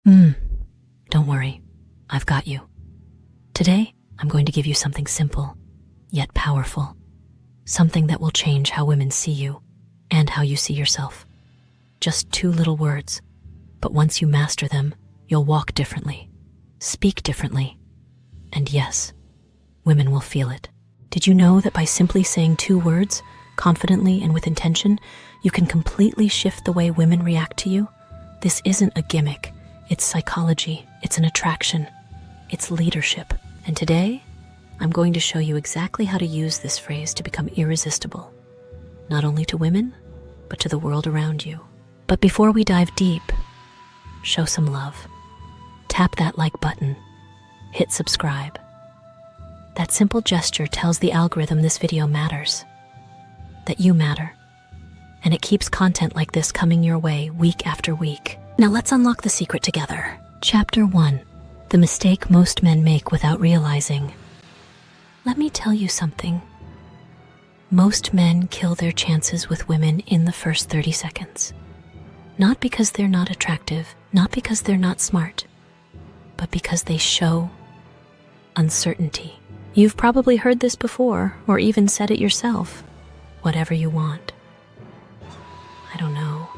Don't worry, I've got you. Today, I'm going to give you something simple, yet powerful. Something that will change how women see you and how you see yourself. Just 2 little words, but once you master them, you'll walk differently, speak differently, and yes, women will feel it. Did you know that by simply saying 2 words, confidently and with intention, you can completely shift the way women react to you? This isn't a gimmick. It's psychology. It's an attraction. It's leadership. And today, I'm going to show you exactly how to use this phrase to become irresistible, not only to women, but to the world around you. But before we dive deep, show some love. Tap that like button. Hit subscribe. That simple gesture tells the algorithm this video matters, that you matter, and it keeps content like this coming your way week after week. Now let's unlock the secret together. Chapter 1, the mistake most men make without realizing. Let me tell you something. Most men kill their chances with women in the first 30 seconds. Not because they're not attractive, not because they're not smart, but because they show uncertainty. You've probably heard this before, or even said it yourself. Whatever you want. I don't know.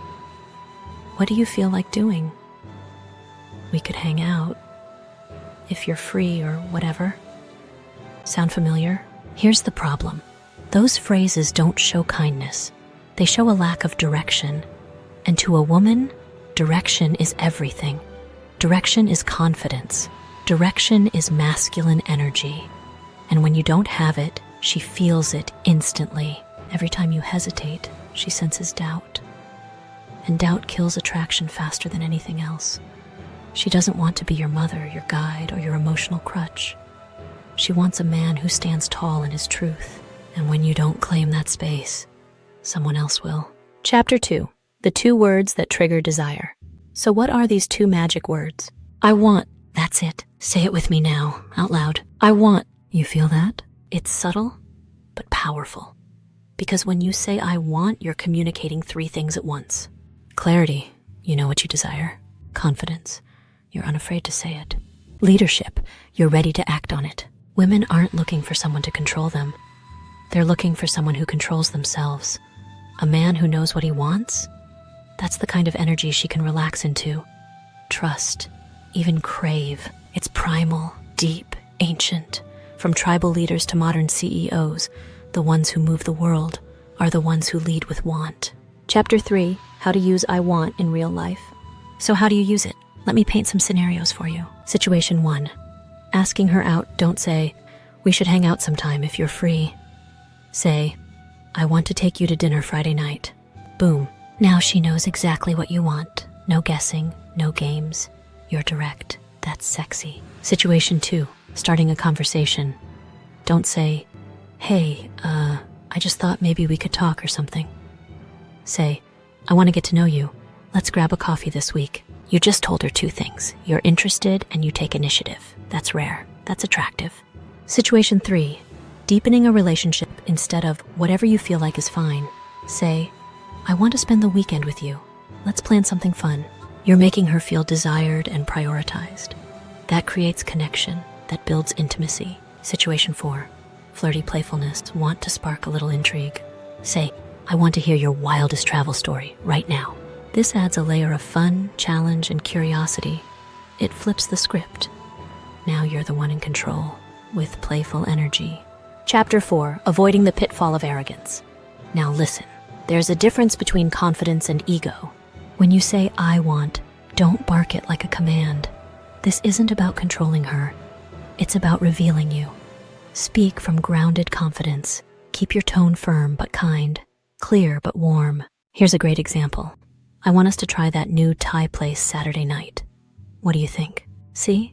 What do you feel like doing? We could hang out. If you're free or whatever. Sound familiar? Here's the problem. Those phrases don't show kindness. They show a lack of direction. And to a woman, direction is everything. Direction is confidence. Direction is masculine energy. And when you don't have it, she feels it instantly. Every time you hesitate, she senses doubt. And doubt kills attraction faster than anything else. She doesn't want to be your mother, your guide, or your emotional crutch. She wants a man who stands tall in his truth. And when you don't claim that space, someone else will. Chapter 2, the 2 words that trigger desire. So what are these 2 magic words? I want. That's it. Say it with me now, out loud. I want. You feel that? It's subtle, but powerful. Because when you say I want, you're communicating 3 things at once. Clarity, you know what you desire. Confidence, you're unafraid to say it. Leadership, you're ready to act on it. Women aren't looking for someone to control them. They're looking for someone who controls themselves. A man who knows what he wants? That's the kind of energy she can relax into. Trust, even crave. It's primal, deep, ancient. From tribal leaders to modern CEOs, the ones who move the world are the ones who lead with want. Chapter 3, how to use I want in real life. So how do you use it? Let me paint some scenarios for you. Situation 1, asking her out. Don't say, we should hang out sometime if you're free. Say, I want to take you to dinner Friday night. Boom. Now she knows exactly what you want. No guessing, no games. You're direct. That's sexy. Situation 2, starting a conversation. Don't say, hey, I just thought maybe we could talk or something. Say, I want to get to know you. Let's grab a coffee this week. You just told her 2 things. You're interested and you take initiative. That's rare. That's attractive. Situation 3, deepening a relationship instead of whatever you feel like is fine. Say, I want to spend the weekend with you. Let's plan something fun. You're making her feel desired and prioritized. That creates connection, that builds intimacy. Situation 4, flirty playfulness, want to spark a little intrigue. Say, I want to hear your wildest travel story right now. This adds a layer of fun, challenge, and curiosity. It flips the script. Now you're the one in control, with playful energy. Chapter 4, avoiding the pitfall of arrogance. Now listen, there's a difference between confidence and ego. When you say I want, don't bark it like a command. This isn't about controlling her. It's about revealing you. Speak from grounded confidence. Keep your tone firm but kind, clear but warm. Here's a great example. I want us to try that new Thai place Saturday night. What do you think? See?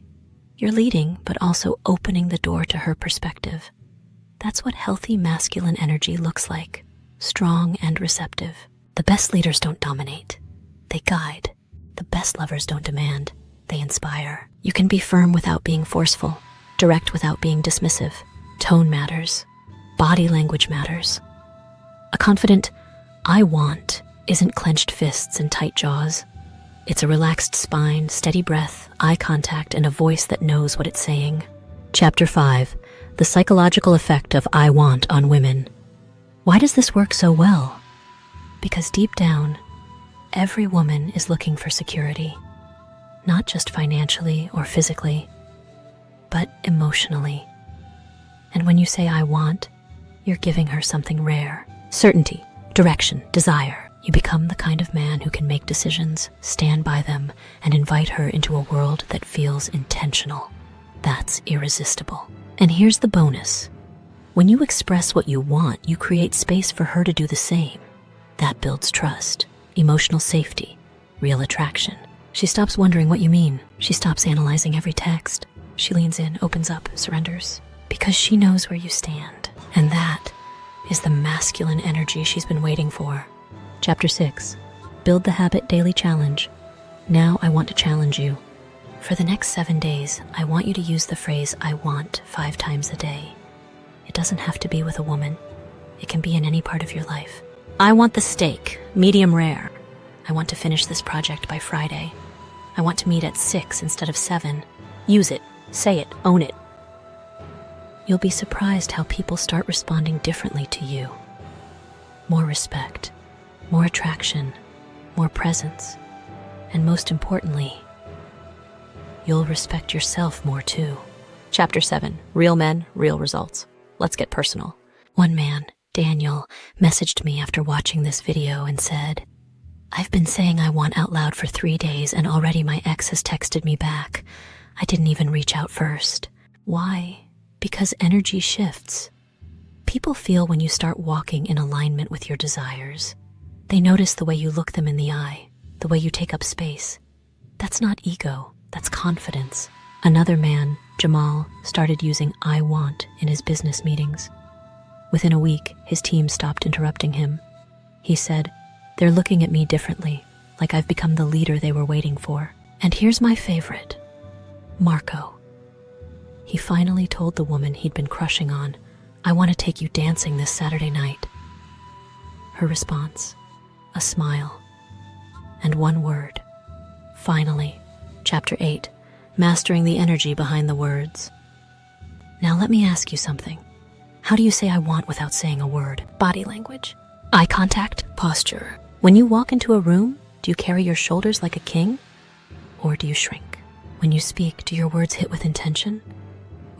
You're leading, but also opening the door to her perspective. That's what healthy masculine energy looks like. Strong and receptive. The best leaders don't dominate. They guide. The best lovers don't demand. They inspire. You can be firm without being forceful, direct without being dismissive. Tone matters. Body language matters. A confident, I want, isn't clenched fists and tight jaws. It's a relaxed spine, steady breath, eye contact, and a voice that knows what it's saying. Chapter 5. The Psychological Effect of I Want on Women. Why does this work so well? Because deep down, every woman is looking for security. Not just financially or physically, but emotionally. And when you say I want, you're giving her something rare. Certainty, direction, desire. You become the kind of man who can make decisions, stand by them, and invite her into a world that feels intentional. That's irresistible. And here's the bonus. When you express what you want, you create space for her to do the same. That builds trust, emotional safety, real attraction. She stops wondering what you mean. She stops analyzing every text. She leans in, opens up, surrenders. Because she knows where you stand. And that is the masculine energy she's been waiting for. Chapter 6. Build the Habit Daily Challenge. Now I want to challenge you. For the next 7 days, I want you to use the phrase I want 5 times a day. It doesn't have to be with a woman. It can be in any part of your life. I want the steak, medium rare. I want to finish this project by Friday. I want to meet at 6 instead of 7. Use it, say it, own it. You'll be surprised how people start responding differently to you. More respect, more attraction, more presence, and most importantly, you'll respect yourself more too. Chapter 7. Real men, real results. Let's get personal. One man, Daniel, messaged me after watching this video and said, I've been saying I want out loud for 3 days and already my ex has texted me back. I didn't even reach out first. Why? Because energy shifts. People feel when you start walking in alignment with your desires. They notice the way you look them in the eye, the way you take up space. That's not ego, that's confidence. Another man, Jamal, started using I want in his business meetings. Within a week, his team stopped interrupting him. He said, they're looking at me differently, like I've become the leader they were waiting for. And here's my favorite, Marco. He finally told the woman he'd been crushing on, I want to take you dancing this Saturday night. Her response, a smile, and one word, finally. Chapter 8, Mastering the Energy Behind the Words. Now let me ask you something. How do you say I want without saying a word? Body language, eye contact, posture. When you walk into a room, do you carry your shoulders like a king? Or do you shrink? When you speak, do your words hit with intention?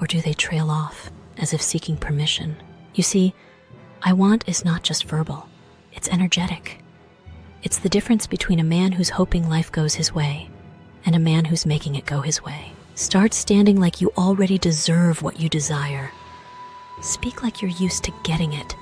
Or do they trail off as if seeking permission? You see, I want is not just verbal, it's energetic. It's the difference between a man who's hoping life goes his way and a man who's making it go his way. Start standing like you already deserve what you desire. Speak like you're used to getting it,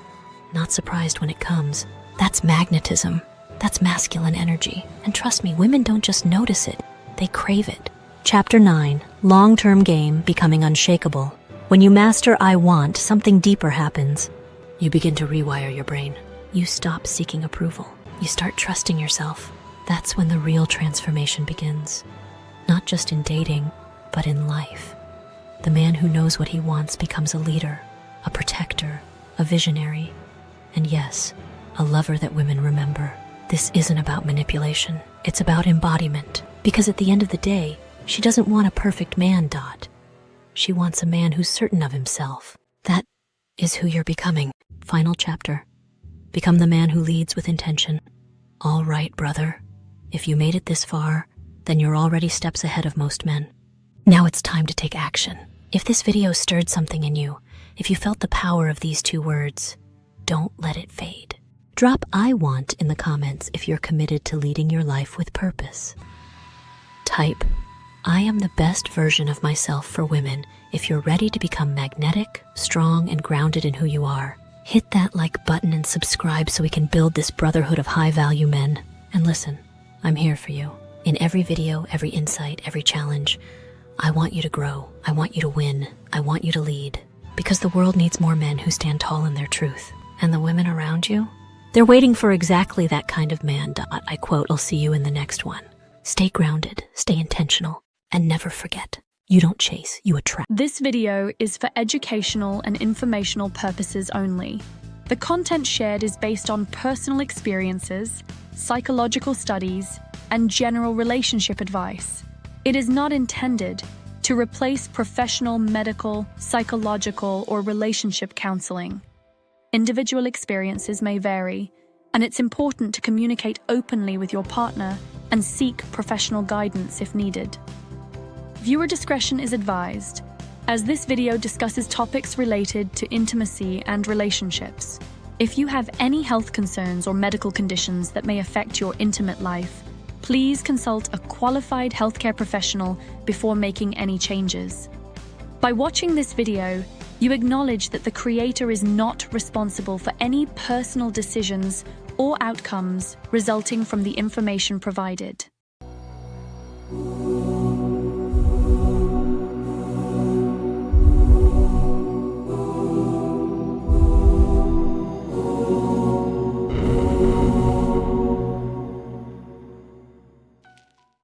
not surprised when it comes. That's magnetism. That's masculine energy. And trust me, women don't just notice it, they crave it. Chapter 9, Long-Term Game Becoming Unshakable. When you master I want, something deeper happens. You begin to rewire your brain. You stop seeking approval. You start trusting yourself. That's when the real transformation begins. Not just in dating, but in life. The man who knows what he wants becomes a leader, a protector, a visionary, and yes, a lover that women remember. This isn't about manipulation. It's about embodiment. Because at the end of the day, she doesn't want a perfect man, Dot. She wants a man who's certain of himself. That is who you're becoming. Final chapter. Become the man who leads with intention. All right, brother. If you made it this far, then you're already steps ahead of most men. Now it's time to take action. If this video stirred something in you, if you felt the power of these 2 words, don't let it fade. Drop I want in the comments if you're committed to leading your life with purpose. Type, I am the best version of myself for women if you're ready to become magnetic, strong, and grounded in who you are. Hit that like button and subscribe so we can build this brotherhood of high-value men. And listen, I'm here for you. In every video, every insight, every challenge, I want you to grow. I want you to win. I want you to lead. Because the world needs more men who stand tall in their truth. And the women around you? They're waiting for exactly that kind of man. I quote, I'll see you in the next one. Stay grounded, stay intentional, and never forget, you don't chase, you attract. This video is for educational and informational purposes only. The content shared is based on personal experiences, psychological studies, and general relationship advice. It is not intended to replace professional medical, psychological, or relationship counseling. Individual experiences may vary, and it's important to communicate openly with your partner and seek professional guidance if needed. Viewer discretion is advised, as this video discusses topics related to intimacy and relationships. If you have any health concerns or medical conditions that may affect your intimate life, please consult a qualified healthcare professional before making any changes. By watching this video, you acknowledge that the creator is not responsible for any personal decisions or outcomes resulting from the information provided.